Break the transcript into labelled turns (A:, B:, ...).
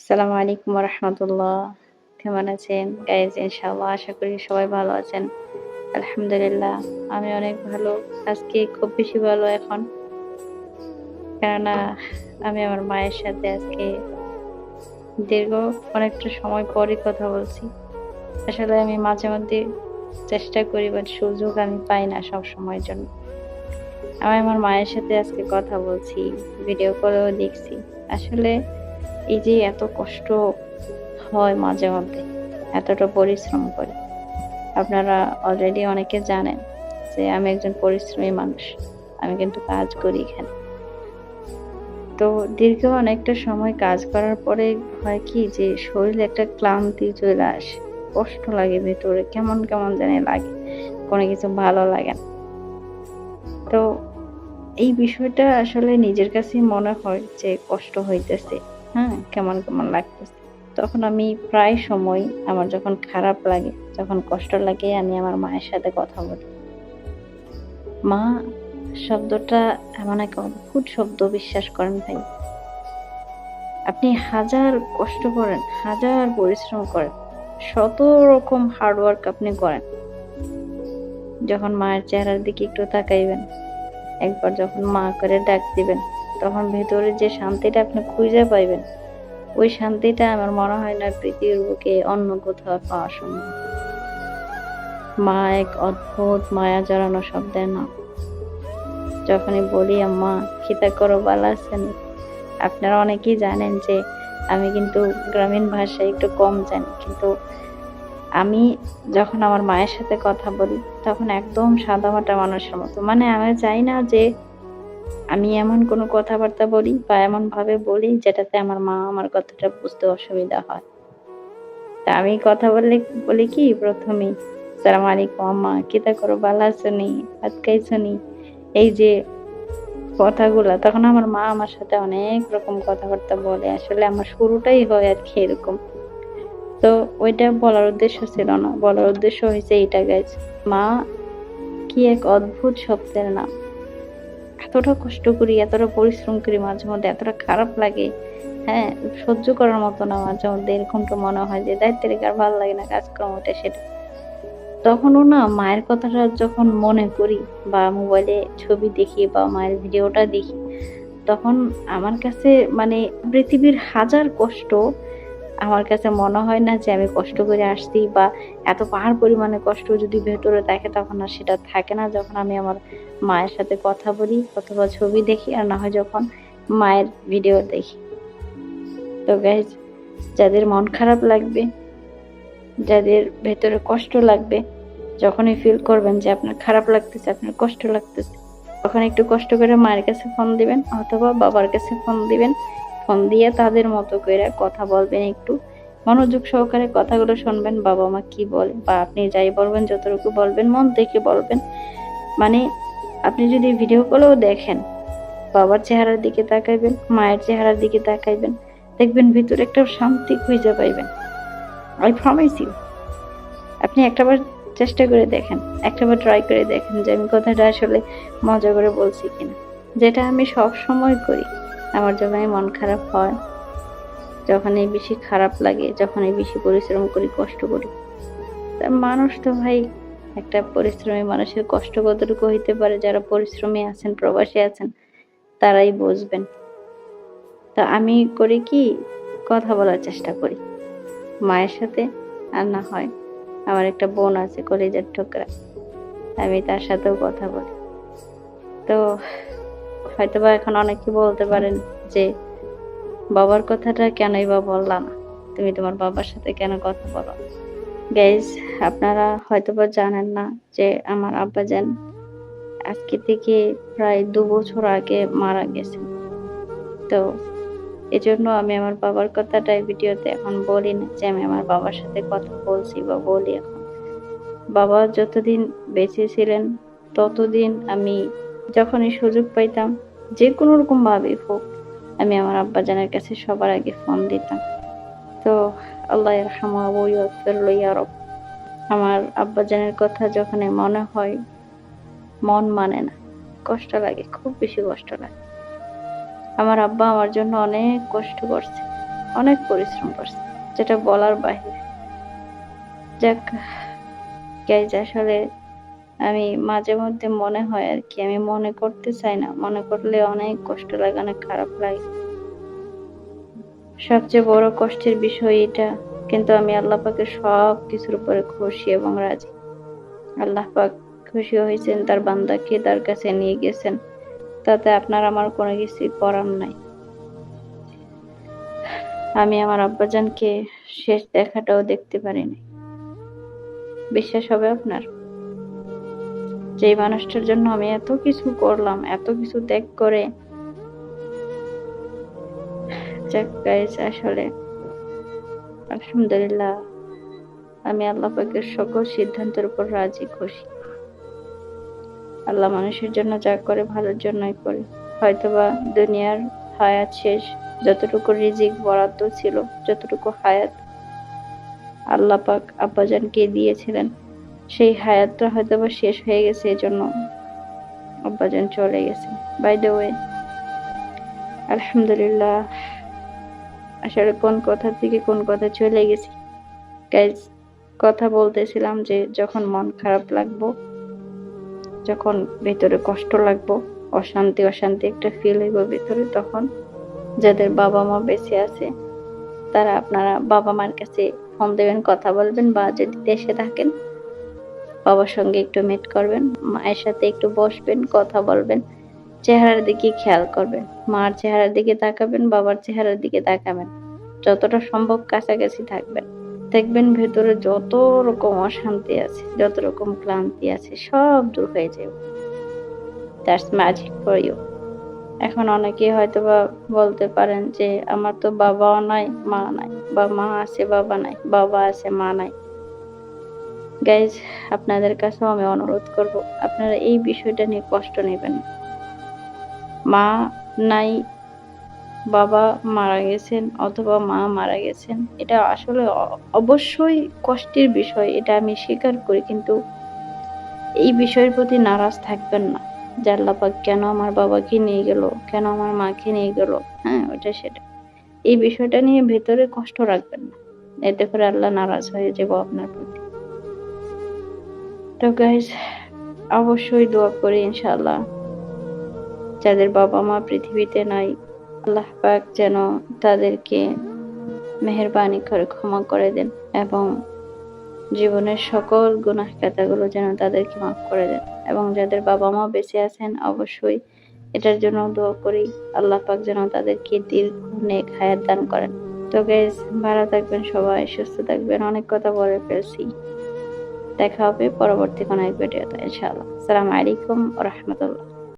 A: আসসালামু আলাইকুম রাহমাতুল্লাহ। কেমন আছেন? গাইজ ইনশাআল্লাহ আশা করি সবাই ভালো আছেন। আলহামদুলিল্লাহ আমি অনেক ভালো। আজকে খুব বেশি ভালো এখন। কেননা আমি আমার মায়ের সাথে আজকে দীর্ঘ অনেকটা সময় পরই কথা বলছি। আসলে আমি মাঝে মধ্যে চেষ্টা করি বাট সুযোগ আমি পাই না সবসময়ের জন্য। আমি আমার মায়ের সাথে আজকে কথা বলছি, ভিডিও কলেও দেখছি। আসলে এই যে এত কষ্ট হয় মাঝে মধ্যে, এতটা পরিশ্রম করি। আপনারা অলরেডি অনেকে জানেন যে আমি একজন পরিশ্রমী মানুষ। আমি কিন্তু কাজ করি এখানে। তো দীর্ঘ অনেকটা সময় কাজ করার পরে হয় কি যে শরীরে একটা ক্লান্তি চলে আসে। কষ্ট লাগে ভেতরে কেমন, কেমন জানি লাগে। কোনো কিছু ভালো লাগে না। তো এই বিষয়টা আসলে নিজের কাছেই মনে হয় যে কষ্ট হইতেছে। হ্যাঁ? কেমন, কেমন লাগতেছে। তখন আমি প্রায় সময় আমার যখন খারাপ লাগে, যখন কষ্ট লাগে আমি আমার মায়ের সাথে কথা বলি। মা শব্দটা এমন এক অদ্ভুত শব্দ বিশ্বাস করেন ভাই। আপনি হাজার কষ্ট করেন, হাজার পরিশ্রম করেন, শত রকম হার্ড ওয়ার্ক আপনি করেন। যখন মায়ের চেহারার দিকে একটু তাকাইবেন, একবার যখন মা করে ডাক দিবেন, তখন ভেতরে যে শান্তিটা আপনি খুঁজে পাইবেন, ওই শান্তিটা আমার মনে হয় না পৃথিবীর বুকে অন্য কোথাও পাওয়া সম্ভব। মা এক অদ্ভুত মায়া জড়ানো শব্দের নাম। যখনই বলি আম্মা খিদা করো ভালো আছেন, আপনারা অনেকেই জানেন যে আমি কিন্তু গ্রামীণ ভাষায় একটু কম জানি, কিন্তু আমি যখন আমার মায়ের সাথে কথা বলি তখন একদম সাদামাটা মানুষের মতো। মানে আমি চাই না যে আমি এমন কোনো কথাবার্তা বলি বা এমন ভাবে বলি যেটাতে আমার মা আমার কথাটা বুঝতে অসুবিধা হয়। তা আমি কথা বললে বলি কি প্রথমেই, "আসসালামু আলাইকুম আম্মা, কিতা করো ভালো আছোনি? ভাত খাইছনি?" এই যে কথাগুলা তখন আমার মা আমার সাথে অনেক রকম কথাবার্তা বলে। আসলে আমার শুরুটাই হয় আরকি এরকম। তো ওইটা বলার উদ্দেশ্য ছিল না। বলার উদ্দেশ্য হইছে এইটা গাইজ। মা কি এক অদ্ভুত শব্দের নাম। এতটা কষ্ট করি, এতটা পরিশ্রম করি মাঝে মধ্যে এতটা খারাপ লাগে। হ্যাঁ, সহ্য করার মতো না মাঝে মধ্যে এরকমটা মনে হয় যে ধ্যাইত্তেরি আর তেরে ভাল লাগে না কাজকর্ম এটা সেটা। তখনও না মায়ের কথাটা যখন মনে করি বা মোবাইলে ছবি দেখি বা মায়ের ভিডিওটা দেখি, তখন আমার কাছে মানে পৃথিবীর হাজার কষ্ট আমার কাছে মনে হয় না যে আমি কষ্ট করে আসছি বা এত পাহাড় পরিমাণে কষ্ট যদি ভেতরে থাকে তখন আর সেটা থাকে না যখন আমি আমার মায়ের সাথে কথা বলি অথবা ছবি দেখি আর না হয় যখন মায়ের ভিডিও দেখি। তো গাইজ যাদের মন খারাপ লাগবে, যাদের ভেতরে কষ্ট লাগবে, যখনই ফিল করবেন যে আপনার খারাপ লাগতেছে, আপনার কষ্ট লাগতেছে, তখন একটু কষ্ট করে মায়ের কাছে ফোন দিবেন অথবা বাবার কাছে ফোন দিবেন। ফোন দিয়ে তাদের মতো কইরা কথা বলবেন একটু। মনোযোগ সহকারে কথাগুলো শুনবেন বাবা-মা কি বলে বা আপনি যাই বলবেন যতটুকু বলবেন মন থেকে বলবেন। মানে আপনি যদি ভিডিও কলেও দেখেন, বাবার চেহারার দিকে তাকাইবেন, মায়ের চেহারার দিকে তাকাইবেন। দেখবেন ভিতরে একটা শান্তি খুঁজে পাইবেন। I promise you. আপনি একটাবার চেষ্টা করে দেখেন। একটাবার ট্রাই করে দেখেন যে আমি কথাটা আসলে মজা করে বলছি কিনা। যেটা আমি সবসময় করি। আমার যখনই মন খারাপ হয়, যখনই বেশি খারাপ লাগে, যখনই বেশি পরিশ্রম করি, কষ্ট করি। তা মানুষ তো ভাই একটা পরিশ্রমী মানুষের কষ্ট কতটুকু হইতে পারে যারা পরিশ্রমী আছেন, প্রবাসী আছেন তারাই বুঝবেন। তো আমি করি কি কথা বলার চেষ্টা করি মায়ের সাথে আর না হয় আমার একটা বোন আছে কলিজার টুকরা। আমি তার সাথেও কথা বলি। তো হয়তোবা এখন অনেকে বলতে পারেন যে, "বাবার কথাটা কেনই বা বললা না? তুমি তোমার বাবার সাথে কেন কথা বলো না?" গাইজ আপনারা হয়তোবা জানেন না যে আমার আব্বাজান আজকে থেকে প্রায় ২ বছর আগে মারা গেছেন। তো এজন্য আমি আমার বাবার কথাটা এই ভিডিওতে এখন বলি না যে আমি আমার বাবার সাথে কথা বলছি বা বলি এখন। বাবা যতদিন বেঁচে ছিলেন ততদিন আমি যখনই সুযোগ পাইতাম যেকোনো রকম ভাবেই হোক আমি আমার আব্বাজানের কাছে সবার আগে ফোন দিতাম। তো আল্লাহ ইয়ারহামহু ওয়া ইয়াগফির লাহু ইয়া রাব। আমার আব্বাজানের কথা যখনই মনে হয় মন মানে না। কষ্ট লাগে, খুব বেশি কষ্ট লাগে। আমার আব্বা আমার জন্য অনেক কষ্ট করছে। অনেক পরিশ্রম করছে, যেটা বলার বাহিরে। যাক গাইজ, আসলে আমি মাঝে মধ্যে মনে হয় আর কি, আমি মনে করতে চাই না, মনে করলে অনেক কষ্ট লাগে, অনেক খারাপ লাগে। সবচেয়ে বড় কষ্টের বিষয় এটা, কিন্তু আমি আল্লাহ পাকের সব কিছুর উপরে খুশি এবং রাজি। আল্লাহ পাক খুশি হয়েছেন, তার বান্দাকে তার কাছে নিয়ে গেছেন, তাতে আপনার আমার কোনো কিছুই করার নাই। আমি আমার আব্বাজানকে শেষ দেখাটাও দেখতে পারিনি। বিশ্বাস হবে আপনার? যে মানুষটার জন্য আমি এত কিছু করলাম, এত কিছু ত্যাগ করে। যাক গাইস, আসলে আলহামদুলিল্লাহ, আমি আল্লাহ পাকের সকল সিদ্ধান্তের উপর রাজি, খুশি। আল্লাহ মানুষের জন্য যা করে ভালোর জন্যই করে। হয়তোবা দুনিয়ার হায়াত শেষ, যতটুকু রিজিক বরাদ্দ ছিল, যতটুকু হায়াত আল্লাহ পাক আব্বাজানকে দিয়েছিলেন, সেই হায়াতটা হয়তোবা শেষ হয়ে গেছে, এজন্য আব্বাজান চলে গেছেন। বাই দ্য ওয়ে, আলহামদুলিল্লাহ, আসলে কোন কথা থেকে কোন কথা চলে গেছি গাইজ। কথা বলতেছিলাম যে যখন মন খারাপ লাগবো, যখন ভেতরে কষ্ট লাগবো, অশান্তি অশান্তি একটা ফিল হইব ভেতরে, তখন যাদের বাবা মা বেঁচে আছে তারা আপনারা বাবা মার কাছে ফোন দেবেন, কথা বলবেন, বা যদি দেশে থাকেন বাবার সঙ্গে একটু মিট করবেন, মায়ের সাথে একটু বসবেন, কথা বলবেন, চেহারার দিকে খেয়াল করবেন, মার চেহারার দিকে তাকাবেন, বাবার চেহারার দিকে তাকাবেন, যতটা সম্ভব কাছাকাছি থাকবেন। দেখবেন ভেতরে যত রকম অশান্তি আছে, যত রকম ক্লান্তি আছে, সব দূর হয়ে যাবে। That's magic for you. এখন অনেকে হয়তোবা বলতে পারেন যে আমার তো বাবাও নাই, মা নাই, বা মা আছে বাবা নাই, বাবা আছে মা নাই। গাইজ, আপনাদের কাছেও আমি অনুরোধ করব, আপনারা এই বিষয়টা নিয়ে কষ্ট নেবেন না। মা নাই, বাবা মারা গেছেন, অথবা মা মারা গেছেন, এটা আসলে অবশ্যই কষ্টের বিষয়, এটা আমি স্বীকার করি, কিন্তু এই বিষয়ের প্রতি নারাজ থাকবেন না যে আল্লাহ পাক কেন আমার বাবাকে নিয়ে গেল, কেন আমার মাকে নিয়ে গেল। হ্যাঁ, ওটা সেটা, এই বিষয়টা নিয়ে ভেতরে কষ্ট রাখবেন না, এতে করে আল্লাহ নারাজ হয়ে যাবো আপনার প্রতি। তো গাইস, অবশ্যই দোয়া করি ইনশাআল্লাহ যাদের বাবা মা পৃথিবীতে নাই, আল্লাহ পাক যেন তাদেরকে মেহেরবানি করে ক্ষমা করে দেন, এবং জীবনের সকল গুনাহ খাতাগুলো যেন তাদেরকে মাফ করে দেন। এবং যাদের বাবা মা বেঁচে আছেন, অবশ্যই এটার জন্য দোয়া করি আল্লাহ পাক যেন তাদেরকে দীর্ঘ নেক হায়াত দান করেন। তো গাইস, ভালো থাকবেন সবাই, সুস্থ থাকবেন। অনেক কথা বলে ফেলছি, দেখা হবে পরবর্তী কোনো এক ভিডিওতে ইনশাআল্লাহ। আসসালামু আলাইকুম ওয়া রাহমাতুল্লাহ।